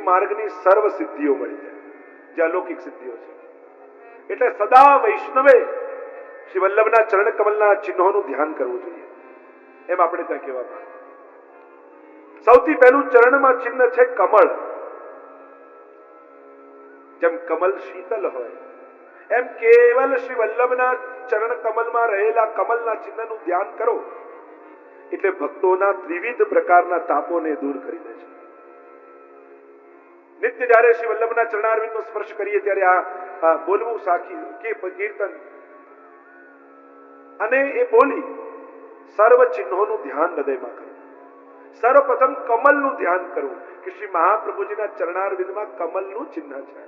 માર્ગની સર્વ સિદ્ધિઓ મળી જાય, જે અલૌકિક સિદ્ધિઓ છે. એટલે સદા વૈષ્ણવે શ્રી વલ્લભના ચરણ કમલના ચિહ્નોનું ધ્યાન કરવું જોઈએ, એમ આપણે ત્યાં કહેવામાં. સૌથી પહેલું ચરણમાં ચિહ્ન છે કમળ. જેમ કમલ શીતલ હોય એમ કેવલ શ્રી વલ્લભના ચરણ કમલમાં રહેલા કમલના ચિહ્નનું ધ્યાન કરો એટલે ભક્તોના ત્રિવિધ પ્રકારના તાપોને દૂર કરી દે છે. નિત્ય જ્યારે શ્રી વલ્લભના ચરણારવિંદનો સ્પર્શ કરીએ ત્યારે આ બોલવું સાખી કે કીર્તન અને એ બોલી સર્વ ચિહ્નોનું ધ્યાન હૃદયમાં કરવું. સર્વપ્રથમ કમલનું ધ્યાન કરવું કે શ્રી મહાપ્રભુજીના ચરણારવિંદમાં કમલનું ચિહ્ન છે,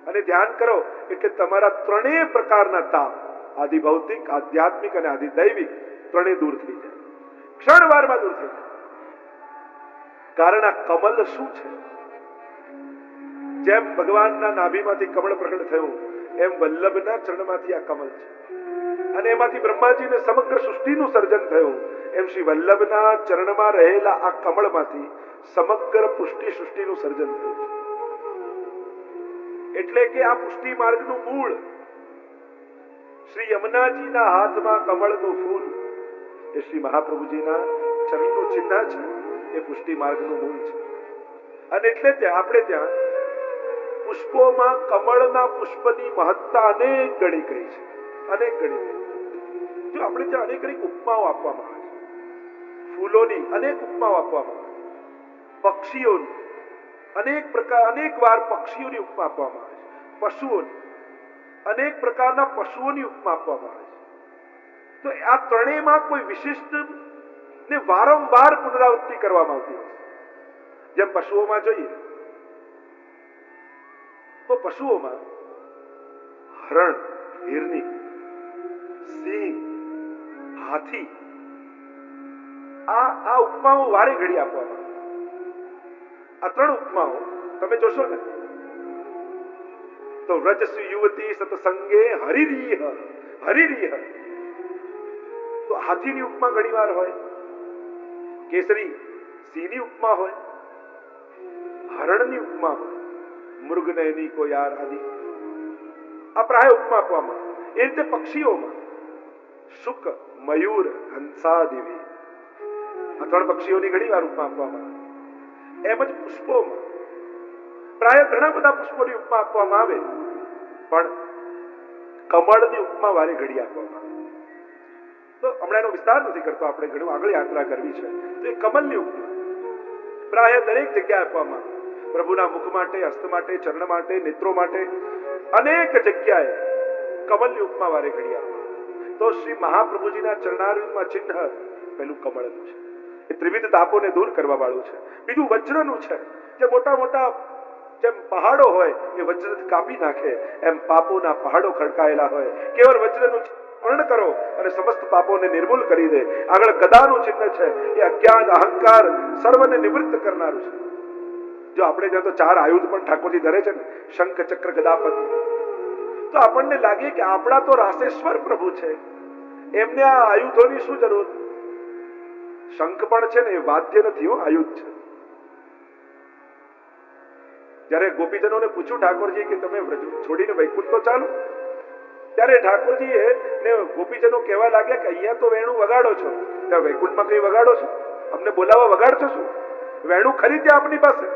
અને ધ્યાન કરો એટલે તમારા ત્રણેય પ્રકારના તાપ, આદિ ભૌતિક, આધ્યાત્મિક અને આદિ દૈવિક, ત્રણેય દૂર થઈ જાય, ક્ષણવારમાં દૂર થઈ જાય. કારણ આ કમલ શું છે? જેમ ભગવાનના નાભીમાંથી કમળ પ્રગટ થયું એમ વલ્લભના ચરણમાંથી આ કમળ છે, અને એમાંથી બ્રહ્માજીને સમગ્ર સૃષ્ટિનું સર્જન થયું એમ શ્રી વલ્લભના ચરણમાં રહેલા આ કમળમાંથી સમગ્ર પુષ્ટિ સૃષ્ટિનું સર્જન થયું છે. એટલે કે આ પુષ્ટિ માર્ગનું મૂળ શ્રી યમુનાજીના હાથમાં કમળનું ફૂલ એ શ્રી મહાપ્રભુજીના ચરણનું ચિહ્ન છે, એ પુષ્ટિ માર્ગનું મૂળ છે. અને એટલે આપણે ત્યાં પુષ્પોમાં કમળના પુષ્પની મહત્તા અનેક ગણી કહી છે, અનેક ગણી. જો આપણે ત્યાં અનેક અનેક ઉપમાઓ આપવામાં આવે છે, ફૂલોની અનેક ઉપમાઓ આપવામાં આવે છે, પક્ષીઓની અનેક વાર પક્ષીઓની ઉપમા આપવામાં આવે છે, પશુઓની અનેક પ્રકારના પશુઓની ઉપમા આપવામાં આવે છે. તો આ ત્રણેયમાં કોઈ વિશિષ્ટ ને વારંવાર પુનરાવૃત્તિ કરવામાં આવતી હોય છે. જેમ પશુઓમાં જોઈએ તો પશુઓમાં હરણ, હિરણી, સિંહ, હાથી આ ઉપમાઓ વારે ઘડી આપવામાં આવે. આ ત્રણ ઉપમાઓ તમે જોશો ને તો વ્રજસુ યુવતી સતસંગે હરિરીહ હરિરીહ, તો હાથીની ઉપમા ઘણી વાર હોય, કેસરી સિંહની ઉપમા હોય, હરણની ઉપમા હોય, મૃગનયની કો યાર આદિ આ પ્રાય ઉપમા આપવામાં. એ રીતે પક્ષીઓમાં શુક, મયુર, હંસાદિવી આ ત્રણ પક્ષીઓની ઘણી વાર ઉપમા આપવામાં આવે. એમ જ પુષ્પોમાં પ્રાય ઘણા બધા પુષ્પોની ઉપમા આપવામાં આવે, પણ કમળની ઉપમા વારે ઘડી આપવામાં આવે. તો હમણાં એનો વિસ્તાર નથી કરતો, આપણે ઘણું આગળ યાત્રા કરવી છે. તો એ કમલની ઉપમા પ્રાય દરેક જગ્યાએ આપવામાં આવે. પ્રભુના મુખ માટે, હસ્ત માટે, ચરણ માટે, નેત્રો માટે અનેક જગ્યાએ કમલની ઉપમા વારે ઘડી આપવામાં. તો શ્રી મહાપ્રભુજીના ચરણારવિંદમાં ચિહ્ન પહેલું કમળનું છે, એ ત્રિવિધ તાપોને દૂર કરવા વાળું છે. બીજું વજ્રનું છે, જે મોટા મોટા જેમ પહાડો હોય એ વજ્ર કાપી નાખે એમ પાપોના પહાડો ખડકાયેલા હોય, કેવળ વજ્રનું વર્ણ કરો અને સમસ્ત પાપોને નિર્મૂલ કરી દે. આગળ ગદાનું ચિહ્ન છે, એ અજ્ઞાન, અહંકાર સર્વને નિવૃત્ત કરનારું છે. જો આપણે ત્યાં તો 4 આયુધ પણ ઠાકોરજી ધરે છે ને, શંખ, ચક્ર, ગદા, પદ્મ, તો આપણને લાગે કે આપણા તો રાસેશ્વર પ્રભુ છે, એમને આ આયુધોની શું જરૂર? શંખ પણ છે ને એ વાદ્ય નથી, આયુધ છે. જયારે ગોપીજનોને પૂછ્યું ઠાકોરજી કે તમે વ્રજ છોડીને વૈકુંઠ તો ચાલો, ત્યારે ઠાકોરજીએ ને ગોપીજનો કહેવા લાગ્યા કે અહીંયા તો વેણું વગાડો છો, ત્યાં વૈકુંઠમાં કઈ વગાડો છો? અમને બોલાવવા વગાડશો શું? વેણું ખરી ત્યાં આપની પાસે?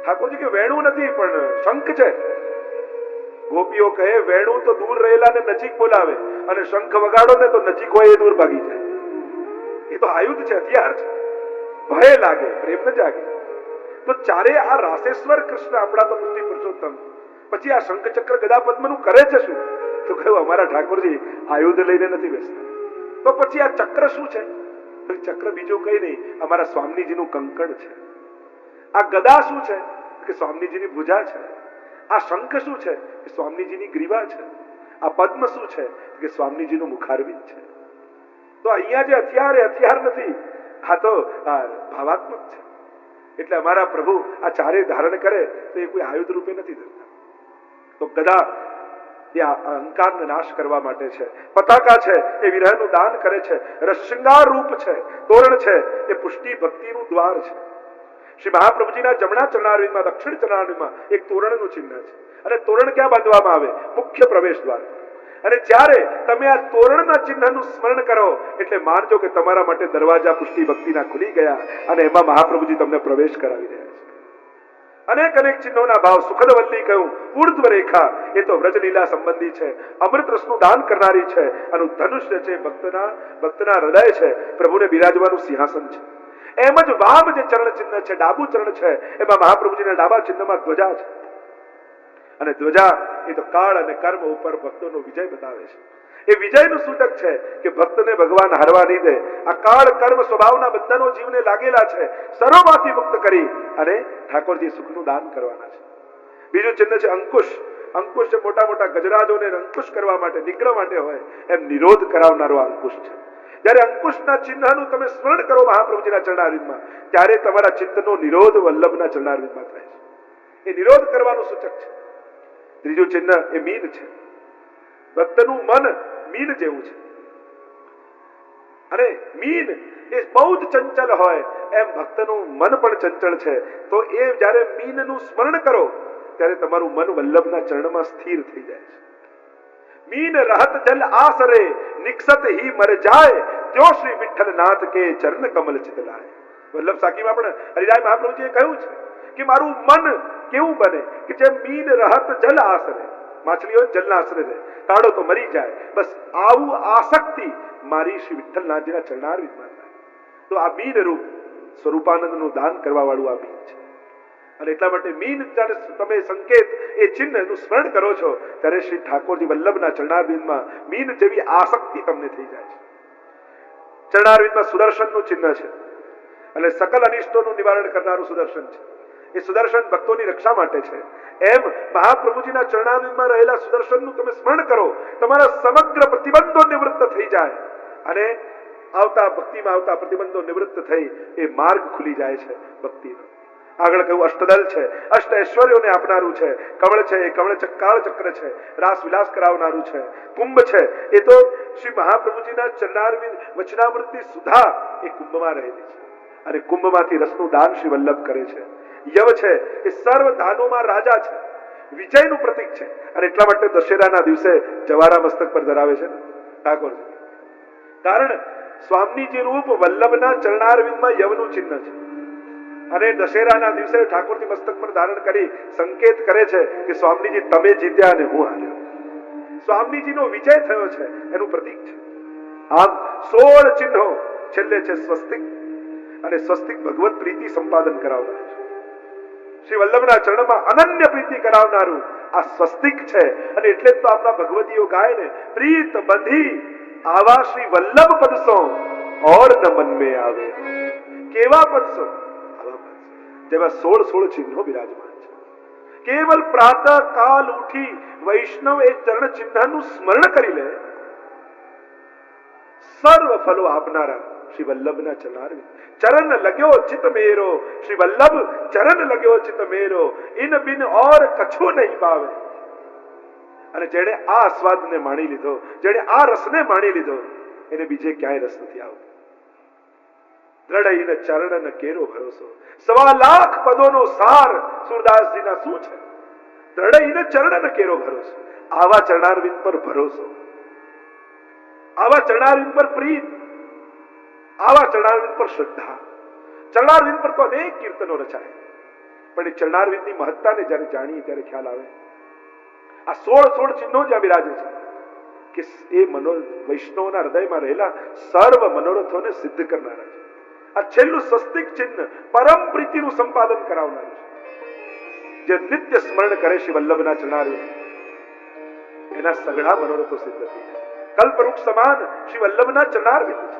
ઠાકોરજી કે વેણું નથી પણ શંખ છે. ગોપીઓ કહે વેણું તો દૂર રહેલા ને નજીક બોલાવે, અને શંખ વગાડો ને તો નજીક હોય એ દૂર ભાગી જાય. એ તો આયુધ છે, હથિયાર છે. ભય લાગે, પ્રેમ ન જાગે. તો ચારે આ રાસેશ્વર કૃષ્ણ આપણા તો પુષ્ટિ પુરુષોત્તમ, પછી આ શંખ, ચક્ર, ગદા, પદ્મનું કરે છે શું? તો કહ્યું અમારા ઠાકોરજી આયુધ લઈને નથી બેસતા. તો પછી આ ચક્ર શું છે? ચક્ર બીજું કઈ નહીં, અમારા સ્વામીજીનું કંકણ છે. આ ગદા શું છે? કે સ્વામીજીની ભુજા છે. આ શંખ શું છે? કે સ્વામીજીની ગ્રીવા છે. આ પદ્મ શું છે? કે સ્વામીજીનું મુખારવિંદ છે. તો અહીંયા જે હથિયાર એ હથિયાર નથી, આ તો ભાવાત્મક છે. એટલે અમારા પ્રભુ આ ચારે ધારણ કરે તો એ કોઈ આયુધ રૂપે નથી ધરતા. તો ગદા એ અહંકારને નાશ કરવા માટે છે. પતાકા છે એ વિરહનું દાન કરે છે. રસશૃંગાર રૂપ છે, તોરણ છે એ પુષ્ટિ ભક્તિનું દ્વાર છે. શ્રી મહાપ્રભુજીના જમણા ચરણારવિંદમાં, દક્ષિણ ચરણારવિંદમાં એક તોરણનું ચિહ્ન છે. અને તોરણ ક્યાં બાંધવામાં આવે? મુખ્ય પ્રવેશ દ્વાર. અને જ્યારે તમે આ તોરણના ચિહ્નનું સ્મરણ કરો એટલે માનજો કે તમારા માટે દરવાજા પુષ્ટિ ભક્તિના ખુલી ગયા અને એમાં મહાપ્રભુજી તમને પ્રવેશ કરાવી રહ્યા છે. અનેક અનેક ચિહ્નોના ભાવ. સુખદવલ્લી કહ્યું, ઉર્ધ્વ રેખા એ તો વ્રજલીલા સંબંધી છે, અમૃત રસનું દાન કરનારી છે, અને ધનુષ્ય છે ભક્તના હૃદય છે, પ્રભુને બિરાજવાનું સિંહાસન છે. એમ જ વામ જે ચરણ ચિહ્ન છે, ડાબુ ચરણ છે, એમાં મહાપ્રભુજીના ડાબા ચિહ્નમાં ધ્વજા છે. અને ધ્વજા એ તો કાળ અને કર્મ ઉપર ભક્તોનો વિજય બતાવે છે. એ વિજયનું સૂચક છે કે ભક્તને ભગવાન હારવા નહીં દે. આ કાળ કર્મ સ્વભાવના બંધનો જીવને લાગેલા છે, સર્વમાંથી મુક્ત કરી અને ઠાકોરજી સુખનું દાન કરવાના છે. બીજું ચિહ્ન છે અંકુશ. અંકુશ છે મોટા મોટા ગજરાજોને અંકુશ કરવા માટે, નિગ્રહ માટે હોય એમ નિરોધ કરાવનારો અંકુશ છે. જ્યારે અંકુશના ચિહ્નનું તમે સ્મરણ કરો મહાપ્રભુજીના ચરણારવિંદમાં, ત્યારે તમારા ચિત્તનો નિરોધ વલ્લભના ચરણારવિંદમાં થાય છે. એ નિરોધ કરવાનું સૂચક છે. ત્રીજું ચિહ્ન એ મીન છે. ભક્તનું મન મીન જેવું છે. અને મીન એ બહુ જ ચંચલ હોય એમ ભક્તનું મન પણ ચંચળ છે. તો એ જ્યારે મીનનું સ્મરણ કરો ત્યારે તમારું મન વલ્લભના ચરણમાં સ્થિર થઈ જાય છે. મીન રહત જલ આસરે નિક્ષત હી મર જાય, ત્યો શ્રી વિઠ્ઠલનાથ કે ચરણ કમલ ચિતલાય. વલ્લભ સાખીમાં પણ હરિરાય મહાપ્રભુજીએ કહ્યું છે કે મારું મન કેવું બને કે જેમ મીન રહત જલ આસરે, માછલીઓ જલના આશરે રહે, કાઢો તો મરી જાય, બસ આવું આસક્તિ મારી શ્રી વિઠ્ઠલનાથજીના ચરણારવિંદમાં થાય. તો આ મીન રૂપ સ્વરૂપાનંદનું દાન કરવા વાળું આ મીન છે. અને એટલા માટે મીન જ્યારે તમે સંકેત એ ચિહ્નનું સ્મરણ કરો છો ત્યારે શ્રી ઠાકોરજી વલ્લભના ચરણારવિંદમાં મીન જેવી આસક્તિ તમને થઈ જાય છે. ચરણારવિંદમાં સુદર્શનનું ચિહ્ન છે અને સકલ અનિષ્ટોનું નિવારણ કરનારું સુદર્શન છે. એ સુદર્શન ભક્તોની રક્ષા માટે છે. એમ મહાપ્રભુજીના ચરણારવિંદમાં રહેલા સુદર્શનનું તમે સ્મરણ કરો, તમારા સમગ્ર પ્રતિબંધો નિવૃત્ત થઈ જાય અને આવતા ભક્તિમાં આવતા પ્રતિબંધો નિવૃત્ત થઈ એ માર્ગ ખુલી જાય છે ભક્તિનો. આગળ કહ્યું અષ્ટદલ છે, અષ્ટ ઐશ્વર્યોને આપનારું છે. કમળ છે એ કમળ કાળ ચક્ર છે, રાસ વિલાસ કરાવનારું છે. કુંભ છે એ તો શ્રી મહાપ્રભુજીના ચરણારવિંદ વચનામૃતની સુધા એ કુંભમાં રહેલી છે અને કુંભમાંથી રસનું દાન શ્રી વલ્લભ કરે છે. યવ છે એ સર્વ દાનોમાં રાજા છે, વિજયનું પ્રતીક છે. અને એટલા માટે દશેરાના દિવસે જવારા મસ્તક પર ધરાવે છે ઠાકોરજી. કારણ સ્વામીજી રૂપ વલ્લભના ચરણારવિંદમાં યવનું ચિહ્ન છે અને દશેરાના દિવસે ઠાકોરજી મસ્તક પર ધારણ કરી સંકેત કરે છે કે સ્વામીજી તમે જીત્યા અને હું હાર્યો. સ્વામીજીનો વિજય થયો છે એનું પ્રતીક છે. આમ 16 ચિહ્નો છેલ્લે છે સ્વસ્તિક, અને સ્વસ્તિક ભગવત પ્રીતિ સંપાદન કરાવનાર છે. શ્રી વલ્લભના ચરણમાં અનન્ય પ્રીતિ કરાવનારું આ સ્વસ્તિક છે. અને એટલે જ તો આપણા ભગવતીઓ ગાય ને, પ્રીત બંધી આવા શ્રી વલ્લભ પદસો ઓર ન મન में આવે. કેવા પદસો? આવા પદ જેવા 16 ચિહ્નો બિરાજમાન છે. કેવલ પ્રાતઃ કાલ ઉઠી વૈષ્ણવ એ ચરણ ચિહ્નનું સ્મરણ કરી લે, સર્વ ફલો આપનારા શ્રી વલ્લભના ચરણારવિંદ. ચરણ લગ્યો ચિત મેરો, શ્રી વલ્લભ ચરણ લગ્યો ચિત મેરો, ઇન બિન ઓર કછું નહીં પાવે. અને જેણે આ આસ્વાદને માણી લીધો, જેણે આ રસને માણી લીધો, એને બીજે ક્યાંય રસ નથી આવતો. દ્રઢ ઇન ચરણ કેરો ભરોસો. 1.25 લાખ પદોનો સાર સુરદાસજીના શું છે? દ્રઢ ઇન ચરણ કેરો ભરોસો. આવા ચરણારવિંદ પર ભરોસો, આવા ચરણારવિંદ પર પ્રીત, આવા ચરણારવિંદ પર શ્રદ્ધા. ચરણારવિંદ પર તો અનેક કીર્તનો રચાય, પણ એ ચરણારવિંદની મહત્તાને જ્યારે જાણીએ ત્યારે ખ્યાલ આવે. આ 16 ચિહ્નો જ્યાં બિરાજે છે કે એ વૈષ્ણવના હૃદયમાં રહેલા સર્વ મનોરથોને સિદ્ધ કરનારા છે. આ છેલ્લું સ્વસ્તિક ચિહ્ન પરમ પ્રીતિનું સંપાદન કરાવનારું છે. જે નિત્ય સ્મરણ કરે શ્રી વલ્લભના ચરણારવિંદ, એના સઘળા મનોરથો સિદ્ધ થઈ જાય. કલ્પવૃક્ષ સમાન શ્રી વલ્લભના ચરણારવિંદ છે.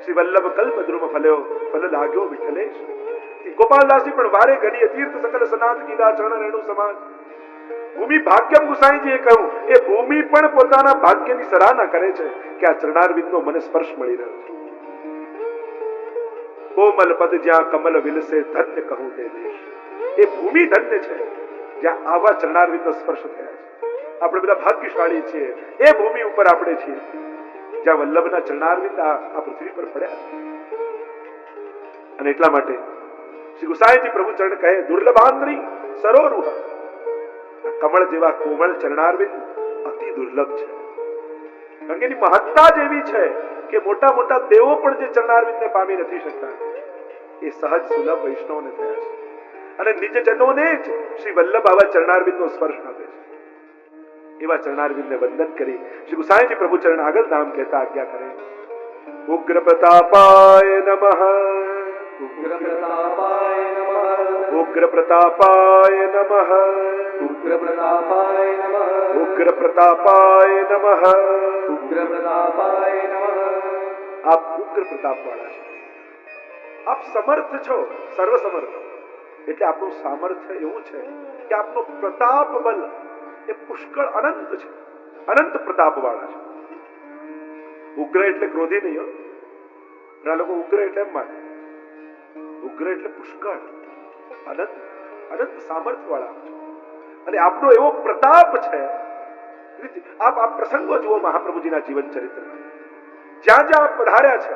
શ્રી વલ્લભ કલ્પદ્રુમ ફલ્યો, ફલ લાગ્યો વિઠ્ઠલેશ. ગોપાલદાસજી પણ વારે ઘડીએ તીર્થ સકલ સનાથ કીધા ચરણ રેણુ સમાજ. ભૂમિ ભાગ્યમ ગુસાઈજીએ કહ્યું, એ ભૂમિ પણ પોતાના ભાગ્યની સરાહના કરે છે કે આ ચરણારવિંદનો મને સ્પર્શ મળી રહ્યો છે. કોમલ પદ જ્યાં કમલ વિલસે ધન્ય કહું તે દેશ. એ ભૂમિ ધન્ય છે જ્યાં આવા ચરણારવિંદનો સ્પર્શ થયા છે. આપણે બધા ભાગ્યશાળી છીએ. એ ભૂમિ ઉપર આપણે છીએ જ્યાં વલ્લભના ચરણારવિંદ આ પૃથ્વી પર પડ્યા છે. અને એટલા માટે શ્રી ગુસાઈજી પ્રભુ ચરણ કહે દુર્લભાંદ્રી સરોરુહ, કમળ જેવા કોમળ ચરણારવિંદ અતિ દુર્લભ છે. કારણ કે એની મહત્તા જ એવી છે કે મોટા મોટા દેવો પણ જે ચરણારવિંદને પામી નથી શકતા એ સહજ સુલભ વૈષ્ણવને થયા છે. અને નિજજનોને જ શ્રી વલ્લભ આવા ચરણારવિંદનો સ્પર્શ આપે છે. એવા ચરણારવિંદને વંદન કરી શ્રી ગુસાઈજી પ્રભુ ચરણ આગળ નામ કહેતા આજ્ઞા કરે. ઉગ્ર પ્રતાપાય નમઃ, ઉગ્ર પ્રતાપાય નમઃ, ઉગ્ર પ્રતાપાય નમઃ, ઉગ્ર પ્રતાપાય નમઃ, ઉગ્ર પ્રતાપાય નમઃ. ઉગ્ર પ્રતાપાય નમઃ. આપ ઉગ્ર પ્રતાપ વાળા છો, આપ સમર્થ છો, સર્વ સમર્થ. એટલે આપણું સામર્થ્ય એવું છે કે આપનો પ્રતાપ બલ એ પુષ્કળ અનંત છે, અનંત પ્રતાપ વાળા છે. ઉગ્ર એટલે ક્રોધી નહીં હો. ઘણા લોકો ઉગ્ર એટલે એમ માને. ઉગ્ર એટલે પુષ્કળ અનંત અનંત સામર્થ્ય વાળા છો. અને આપનો એવો પ્રતાપ છે. આપ આ પ્રસંગો જુઓ મહાપ્રભુજીના જીવન ચરિત્રમાં. જ્યાં જ્યાં પધાર્યા છે,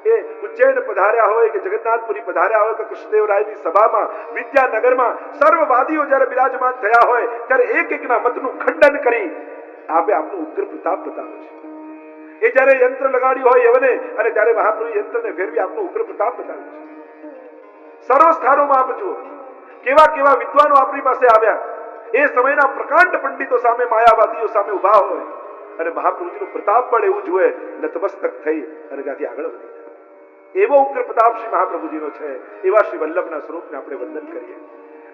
એ ઉજ્જૈન પધાર્યા હોય કે જગન્નાથપુરી પધાર્યા હોય કે કૃષ્ણદેવરાયની સભામાં વિદ્યાનગરમાં સર્વવાદીઓ જ્યારે બિરાજમાન થયા હોય ત્યારે એક એકના મતનું ખંડન કરી આપે આપનો ઉગ્ર પ્રતાપ બતાવે છે. એ જ્યારે યંત્ર લગાડ્યું હોય એવને અને ત્યારે મહાપ્રભુ યંત્રને ફેરવી આપનો ઉગ્ર પ્રતાપ બતાવે છે. સર્વ સ્થાનોમાં આપ જુઓ કેવા કેવા વિદ્વાનો આપણી પાસે આવ્યા. એ સમયના પ્રકાંડ પંડિતો સામે, માયાવાદીઓ સામે ઉભા હોય અને મહાપ્રભુજીનું પ્રતાપ પણ એવું જુએ, નતમસ્તક થઈ અને ત્યાંથી આગળ વધી જાય. એવો ઉગ્ર પ્રતાપ શ્રી મહાપ્રભુજીનો છે. એવા શ્રી વલ્લભના સ્વરૂપને આપણે વંદન કરીએ.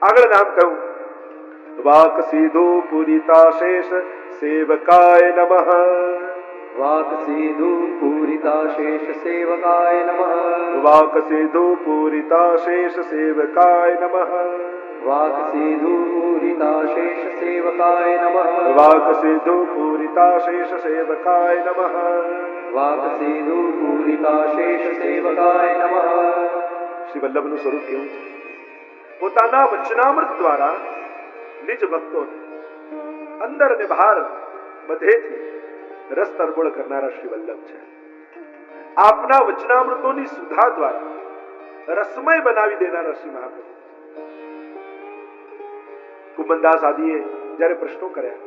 આગળ નામ કહ્યું વાક સીધો પૂરિતા શેષ સેવકાય નમઃ, વાક સીધુ પૂરિતા શેષ સેવકાય નમઃ, વાક સીધો પૂરિતા શેષ સેવકાય નમઃ, વાક સીધુ પૂરિતા શેષ સેવકાય નમઃ, વાક સીધો પૂરિતા શેષ સેવકાય નમઃ. વાક સીધુ પૂરિતા શેષ સેવકાય નમઃ. શ્રી વલ્લભનું સ્વરૂપ કેવું છે? પોતાના વચનામૃત દ્વારા નિજ ભક્તોને અંદર અને બહાર બધેથી રસ તરબોળ કરનારા શ્રી વલ્લભ છે. આપના વચનામૃતોની સુધા દ્વારા રસમય બનાવી દેનારા શ્રી મહાપ્રભુ. કુંભનદાસ આદિએ જ્યારે પ્રશ્નો કર્યા,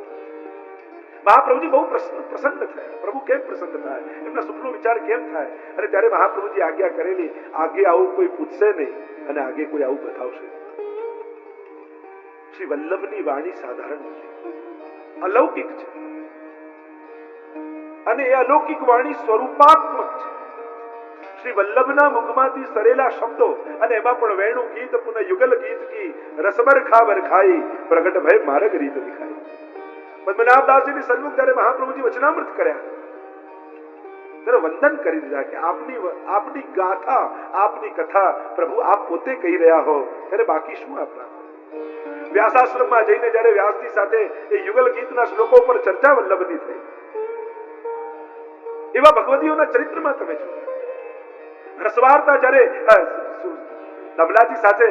મહાપ્રભુજી બહુ પ્રસન્ન થયા. પ્રભુ કેમ પ્રસન્ન થાય, એમના સુખનો વિચાર કેમ થાય? અને ત્યારે મહાપ્રભુજી આજ્ઞા કરેલી, આગે આવું કોઈ પૂછશે નહીં અને આગે કોઈ આવું બતાવશે. શ્રી વલ્લભની વાણી સાધારણ નથી, અલૌકિક છે. અને એ અલૌકિક વાણી સ્વરૂપાત્મક છે. શ્રી વલ્લભના મુખમાંથી સરેલા શબ્દો અને એમાં પણ વેણુ ગીત પુનઃ યુગલ ગીત કી રસબર ખાબર ખાઈ પ્રગટ ભય માર્ગ રીત દિખાઈ. પદ્મનાભદાસજીની સન્મુખ જ્યારે મહાપ્રભુજી વચનામૃત કર્યા ત્યારે વંદન કરી દીધા કે આપની ગાથા, આપની કથા પ્રભુ આપ પોતે કહી રહ્યા હો ત્યારે બાકી શું આપણા. વ્યાસાશ્રમમાં જઈને જ્યારે વ્યાસજી સાથે એ યુગલ ગીતના શ્લોકો પર ચર્ચા વલ્લભની થઈ, એવા ભગવતીઓના ચરિત્રમાં તમે છો. રસવાર્તા જ્યારે દમલાજી સાથે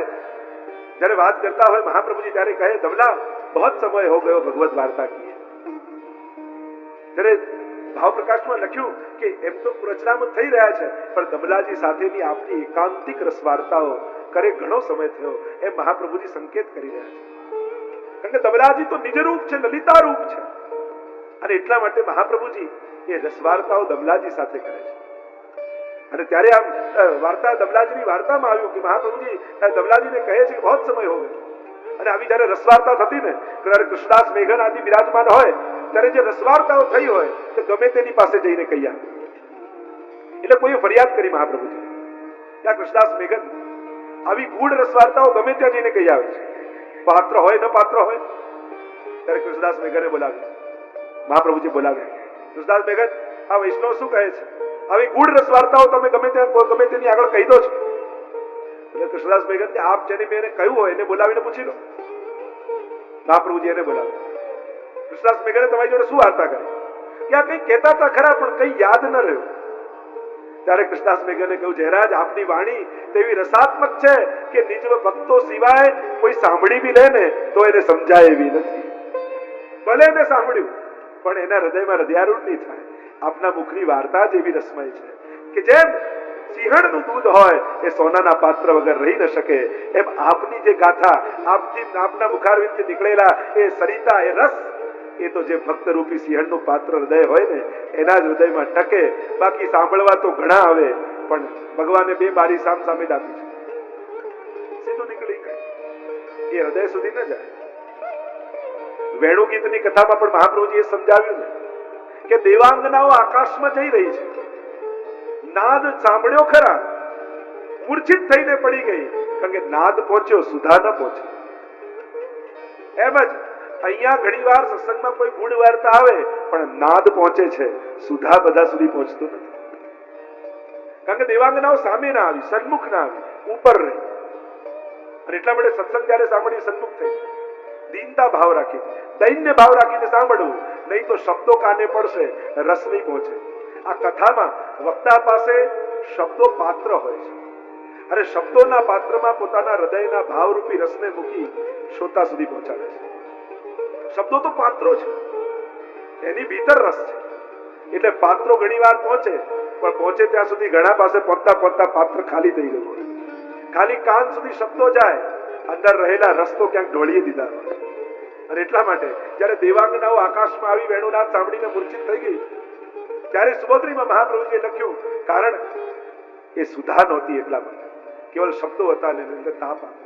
જ્યારે વાત કરતા હોય મહાપ્રભુજી ત્યારે કહે દમલા બહોત સમય હો ગયો ભગવત વાર્તા કી. ત્યારે ભાવ પ્રકાશમાં લખ્યું કે એમ તો રચનામૃત થઈ રહ્યા છે પણ દમલાજી સાથેની આપની એકાંતિક રસવાર્તાઓ કરે ઘણો સમય થયો એમ મહાપ્રભુજી સંકેત કરી રહ્યા છે. કારણ કે દમલાજી તો નિજ રૂપ છે, લલિતા રૂપ છે. અને એટલા માટે મહાપ્રભુજી એ રસવાર્તાઓ દમલાજી સાથે કરે છે. અને ત્યારે આમ વાર્તા દમલાજીની વાર્તામાં આવ્યું કે મહાપ્રભુજી દમલાજીને કહે છે કે બહુ સમય હો ગયો. અને આવી જયારે રસવાર્તા થતી ને ત્યારે કૃષ્ણદાસ મેઘન આદિ બિરાજમાન હોય ત્યારે જે રસવાર્તાઓ થઈ હોય તો ગમે તેની પાસે જઈને કહી આવે. એટલે કોઈએ ફરિયાદ કરી મહાપ્રભુજી ત્યાં કૃષ્ણદાસ મેઘન આવી ગૂઢ રસવાર્તાઓ ગમે ત્યાં જઈને કહી આવે છે, પાત્ર હોય ન પાત્ર હોય. ત્યારે કૃષ્ણદાસ મેઘને બોલાવ્યા, મહાપ્રભુજી બોલાવ્યા, કૃષ્ણદાસ મેઘન આ વૈષ્ણવ શું કહે છે? આવી ગૂઢ રસવાર્તાઓ તમે ગમે તેની આગળ કહી દો છો. એટલે કૃષ્ણદાસ મેઘન કે આપ જેને મેં કહ્યું હોય એને બોલાવીને પૂછી લો. મહાપ્રભુજી એને બોલાવ્યા. કૃષ્ણદાસ મેઘને તમારી જોડે શું વાર્તા કરી? કે આ કઈ કહેતા હતા ખરા પણ કઈ યાદ ન રહ્યું. ત્યારે કૃષ્ણદાસ મેઘને કહ્યું જયરાજ આપની વાણી તેવી રસાત્મક છે કે નિજ ભક્તો સિવાય કોઈ સાંભળી બી લે ને તો એને સમજાય એવી નથી. ભલે એને સાંભળ્યું પણ એના હૃદયમાં હૃદયારૂઢ નહીં થાય. આપના મુખની વાર્તા જ એવી રસમય છે કે જેમ સિંહણનું દૂધ હોય એ સોનાના પાત્ર વગર રહી ન શકે, એમ આપની જે ગાથા, આપના મુખારવિંદથી નીકળેલા એ સરિતા, એ રસ, એ તો જે ભક્ત રૂપી સિંહણનું પાત્ર હૃદય હોય ને એના જ હૃદયમાં ટકે. બાકી સાંભળવા તો ઘણા આવે, પણ ભગવાને બે બારી સામ સામે જ આપી છે, સીધું નીકળી જાય, એ હૃદય સુધી ન જાય. વેણુ ગીતની કથામાં પણ મહાપ્રભુજીએ સમજાવ્યું ને કે દેવાંગનાઓ આકાશમાં જઈ રહી છે, નાદ સાંભળ્યો ખરા, મૂર્છિત થઈને પડી ગઈ, કારણ કે નાદ પહોંચ્યો, સુધા ન પહોંચી. એમ જ અહીંયા ઘણીવાર સત્સંગમાં કોઈ ગુણ વાર્તા આવે, પણ નાદ પહોંચે છે, સુધા બધા સુધી પહોંચતું નથી. કારણ કે દેવાંગનાઓ સામે ના આવી, સન્મુખ ના આવી, ઉપર રહી. અને એટલા માટે સત્સંગ જયારે સાંભળી સન્મુખ થઈ, દીનતા ભાવ રાખી, દૈન્ય ભાવ રાખીને સાંભળવું, નહીં તો શબ્દો કાને પડશે, રસ નહીં પહોંચે. આ કથામાં વક્તા પાસે શબ્દો પાત્ર હોય છે, અને શબ્દોના પાત્રમાં પોતાના હૃદયના ભાવરૂપી રસને મૂકી શ્રોતા સુધી પહોંચાડે છે. શબ્દો તો પાત્રો છે, એની ભીતર રસ છે. એટલે પાત્રો ઘણી વાર પહોંચે, પણ પહોંચે ત્યાં સુધી ઘણા પાસે પહોંચતા પહોંચતા પાત્ર ખાલી થઈ ગયું હોય. ખાલી કાન સુધી શબ્દો જાય, અંદર રહેલા રસ તો ક્યાંક ઢોળી દીધા હોય. અને એટલા માટે જયારે દેવાંગનાઓ આકાશમાં આવી વેણુનાદ સાંભળીને મૂર્છિત થઈ ગઈ, ત્યારે સુભદ્રીમાં મહાપ્રભુજીએ લખ્યું, કારણ એ સુધા નહોતી, એટલા માટે કેવલ શબ્દો હતા ને એટલે તાપ આવ્યો.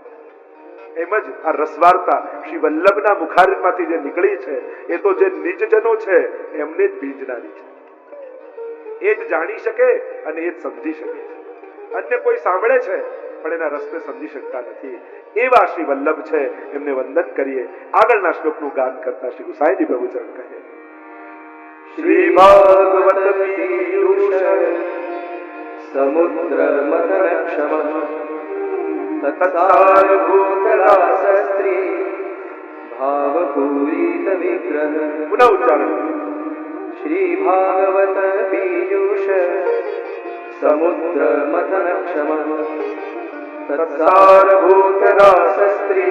એમ જ આ રસવાર્તા શ્રી વલ્લભના મુખારમાંથી જે નીકળી છે, એ તો જે નિજજનો છે એમને જ ભીંજનારી છે. એ જ જાણી શકે અને એ જ સમજી શકે છે. અન્ય કોઈ સાંભળે છે પણ એના રસને સમજી શકતા નથી. એવા શ્રી વલ્લભ છે, એમને વંદન કરીએ. આગળના શ્લોકનું ગાન કરતા શ્રી ગુસાઈજી પ્રભુચરણ કહે, શ્રી ભાગવત પીયુષ સમુદ્ર મથનક્ષમ તત્સારભૂતરાસસ્ત્રી ભાવપૂરિત વિગ્રહ. પુનઃ ઉચ્ચારણ. શ્રી ભાગવત પીયુષ સમુદ્ર મથનક્ષમ तत्सारभूतरासस्त्री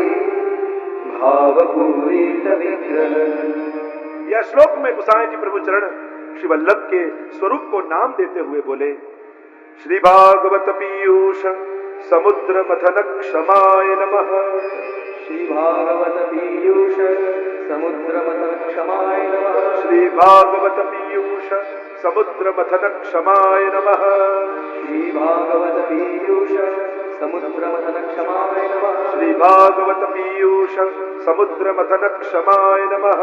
भावपूरित विग्रह. यह श्लोक में गोसाई जी प्रभु चरण श्री वल्लभ के स्वरूप को नाम देते हुए बोले, श्री भागवत पीयूष समुद्र मथन क्षमाय नमः. श्री भागवत पीयूष समुद्र मथन क्षमाय नमः. श्री भागवत पीयूष समुद्र मथन क्षमाय नमः. श्री भागवत पीयूष समुद्र मथन क्षमाय नमः. श्री भागवत पीयूष समुद्र मथन क्षमाय नमः.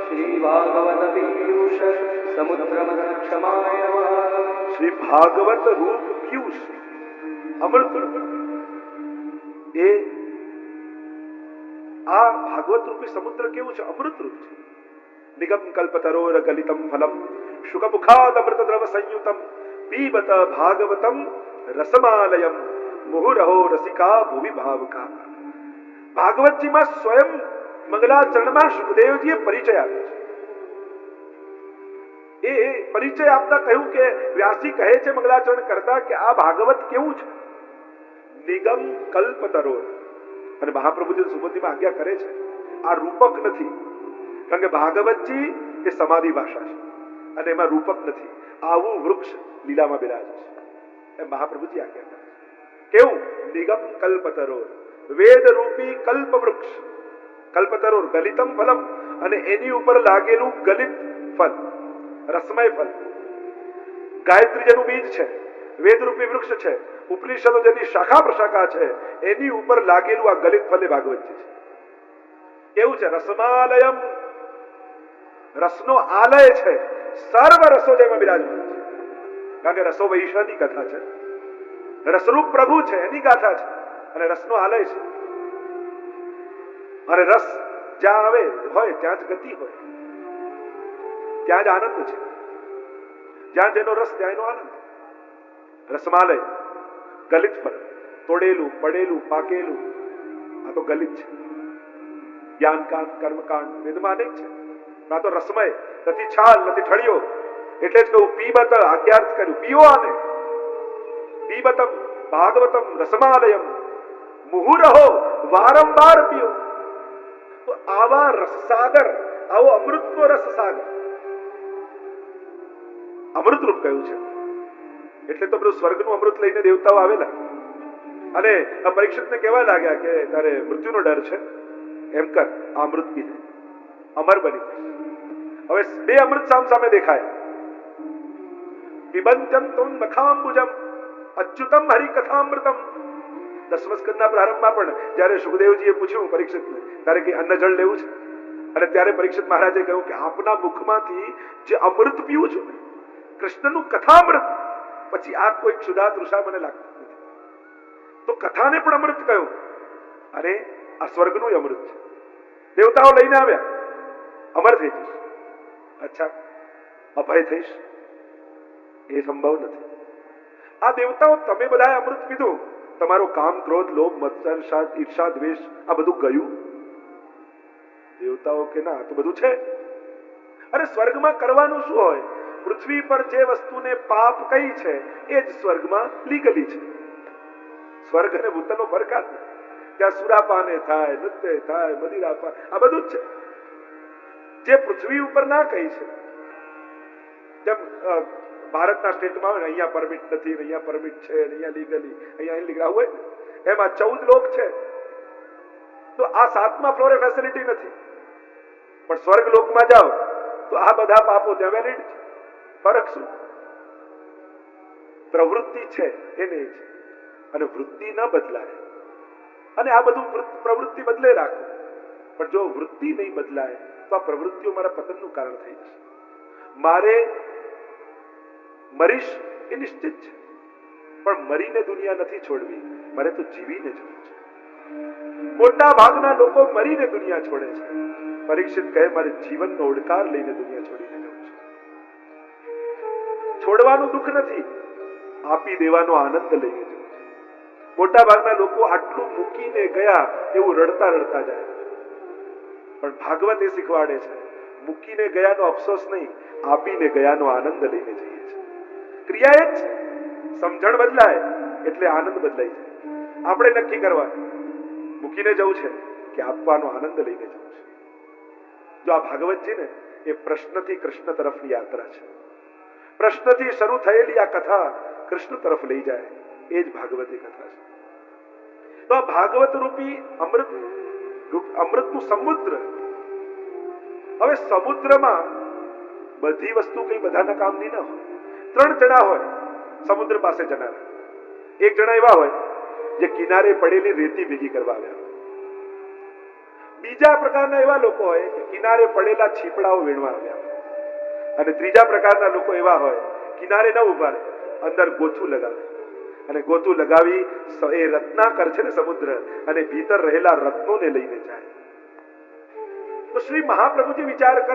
श्री भागवत पीयूष समुद्र मथन क्षमाय नमः. श्री भागवत रूप पीयूष अमृत એ આ ભાગવત રૂપી સમુદ્ર કેવું છે? અમૃત રૂપ છે. નિગમ કલ્પતરોર ગલિતમ ફલમ શુકમુખાદ અમૃત દ્રવ સંયુતમ પીબત ભાગવતમ રસમાલયમ મુહુરહો રસિકા ભુવિ ભાવકા. ભાગવતજીમાં સ્વયં મંગલાચરણમાં સુખદેવજીએ પરિચય આપ્યો છે. એ પરિચય આપતા કહ્યું કે વ્યાસજી કહે છે મંગલાચરણ કરતા કે આ ભાગવત કેવું છે? નિગમ કલ્પતરોર. અને મહાપ્રભુજી સુબોધીમાં આજ્ઞા કરે છે, આ રૂપક નથી, કારણ કે ભાગવતજી એ સમાધિ ભાષા છે અને એમાં રૂપક નથી. આવું વૃક્ષ લીલામાં બિરાજે છે એમ મહાપ્રભુજી આજ્ઞા કરે છે. કેવું? નિગમ કલ્પતરોર, વેદ રૂપી કલ્પ વૃક્ષ. કલ્પતરોર ગલિતમ ફલમ, અને એની ઉપર લાગેલું ગલિત ફલ, રસમય ફલ. ગાયત્રી જેનું બીજ છે, વેદ રૂપી વૃક્ષ છે, ઉપનિષદો જેની શાખા પ્રશાખા છે, એની ઉપર લાગેલું આ ગલિત ફલે ભાગવતજી છે. કેવું છે? રસમાલયમ, રસનો આલય છે. સર્વ રસો જેમાં બિરાજમાન છે, કારણ કે રસો વૈશ્વની કથા છે, રસરૂપ પ્રભુ છે એની ગાથા છે, અને રસનો આલય છે. અને રસ જ્યાં આવે હોય ત્યાં જ ગતિ હોય, ત્યાં જ આનંદ છે. જ્યાં જેનો રસ ત્યાં એનો આનંદ. રસમાલય, ગલિત ફળ, તોડેલું, પડેલું, પાકેલું, આ તો ગલિત છે. જ્ઞાનકાંડ, કર્મકાંડ વેદમાં અનેક છે, આ તો રસમય નથી. છાલ નથી, ઠળિયો. એટલે જ કહું પીબત, આજ્ઞાર્થ કર્યું, પીઓ આને. પીબતમ ભાગવતમ રસમાલયમ મુહુરહો, વારંવાર પીઓ. તો આવા રસસાગર, આવો અમૃતનો રસસાગર, અમૃત રૂપ કયું છે. એટલે તો બધું સ્વર્ગનું અમૃત લઈને દેવતાઓ આવેલા અને આ પરીક્ષિતને કહેવા લાગ્યા કે તારે મૃત્યુનો ડર છે, એમ કર આ અમૃત પી લે, અમર બની જાય. હવે બે અમૃત સામ સામે દેખાય. પિબંત્યમ તુમ નખાંબુજમ અચ્યુતમ હરિકથામૃતમ. 10મા સ્કંદના પ્રારંભમાં પણ જ્યારે સુખદેવજીએ પૂછ્યું પરીક્ષિતને તારે કે અન્ન જળ લેવું છે, અને ત્યારે પરીક્ષિત મહારાજે કહ્યું કે આપના મુખમાંથી જે અમૃત પીવું છું ને, કૃષ્ણનું કથામૃત, પછી આ કોઈ ક્ષુધા તૃષા મને લાગતી નથી. તો કથાને પણ અમૃત કહ્યું, અને આ સ્વર્ગનું અમૃત છે. દેવતાઓ લઈને આવ્યા, અમર થઈ જઈશ. અચ્છા, અભય થઈશ એ સંભવ નથી. આ દેવતાઓ તમે બધા અમૃત પીધું, તમારો કામ ક્રોધ લોભ મત્સર ઈર્ષા દ્વેષ આ બધું ગયું? દેવતાઓ કે ના, તો બધું છે. અરે સ્વર્ગમાં કરવાનું શું હોય? પૃથ્વી પર જે વસ્તુને પાપ કહી છે એ જ સ્વર્ગમાં લીગલી છે. સ્વર્ગ અને ભૂતલનો ફરક જ નથી. ત્યાં સુરાપાને થાય, નૃત્ય થાય, મદિરાપાન, આ બધું જ છે. જે પૃથ્વી ઉપર ના કહી છે, જેમ ભારતના સ્ટેટમાં હોય ને, અહીંયા પરમિટ નથી, અહીંયા પરમિટ છે, અહીંયા લીગલી, અહીંયા ઇનલીગલ હોય ને, એમાં 14 લોક છે. તો આ 7મા ફ્લોરે ફેસિલિટી નથી, પણ સ્વર્ગ લોકમાં જાઓ તો આ બધા પાપો ત્યાં વેલિડ છે. ફરક શું? પ્રવૃત્તિ છે એને છે, અને વૃત્તિ ન બદલાય. અને આ બધું પ્રવૃત્તિ બદલે રાખો, પણ જો વૃત્તિ નહીં બદલાય તો આ પ્રવૃત્તિઓ મારા પતનનું કારણ થઈ જશે. મારે મરીશ એ નિશ્ચિત છે, પણ મરીને દુનિયા નથી છોડવી, મારે તો જીવીને જવું છે. મોટા ભાગના લોકો મરીને દુનિયા છોડે છે. પરીક્ષિત કહે મારે જીવનનો ઓડકાર લઈને દુનિયા છોડીને જવું છે. છોડવાનું દુઃખ નથી, આપી દેવાનો આનંદ લઈને જવું છે. મોટા ભાગના લોકો આટલું મૂકીને ગયા એવું રડતા રડતા જાય, પણ ભાગવત એ શીખવાડે છે મૂકીને ગયાનો અફસોસ નહીં, આપીને ગયાનો આનંદ લઈને જઈએ છીએ. ક્રિયા એ જ છે. સમજણ બદલાય એટલે આનંદ બદલાઈ જાય. આપણે નક્કી કરવાનું મૂકીને જવું છે કે આપવાનો આનંદ લઈને જવું છે. જો આ ભાગવત છે ને, એ પ્રશ્નથી કૃષ્ણ તરફની યાત્રા છે. પ્રશ્નથી શરૂ થયેલી આ કથા કૃષ્ણ તરફ લઈ જાય, એ જ ભાગવતી કથા છે. તો આ ભાગવત રૂપી અમૃતનું સમુદ્ર. હવે સમુદ્રમાં બધી વસ્તુ કઈ બધાના કામની ન હોય. 3 જણા હોય સમુદ્ર પાસે જનારા. એક જણા એવા હોય જે કિનારે પડેલી રેતી ભેગી કરવા આવ્યા. બીજા પ્રકારના એવા લોકો હોય કે કિનારે પડેલા છીપડાઓ વીણવા આવ્યા. અને ત્રીજા પ્રકારના લોકો એવા હોય કિનારે ન ઉભા રહે, અંદર ગોથું લગાવે, અને ગોથું લગાવી એ રત્નાકર છે ને સમુદ્ર, અને ભીતર રહેલા રત્નોને લઈને જાય. તો શ્રી મહાપ્રભુજી વિચાર કરે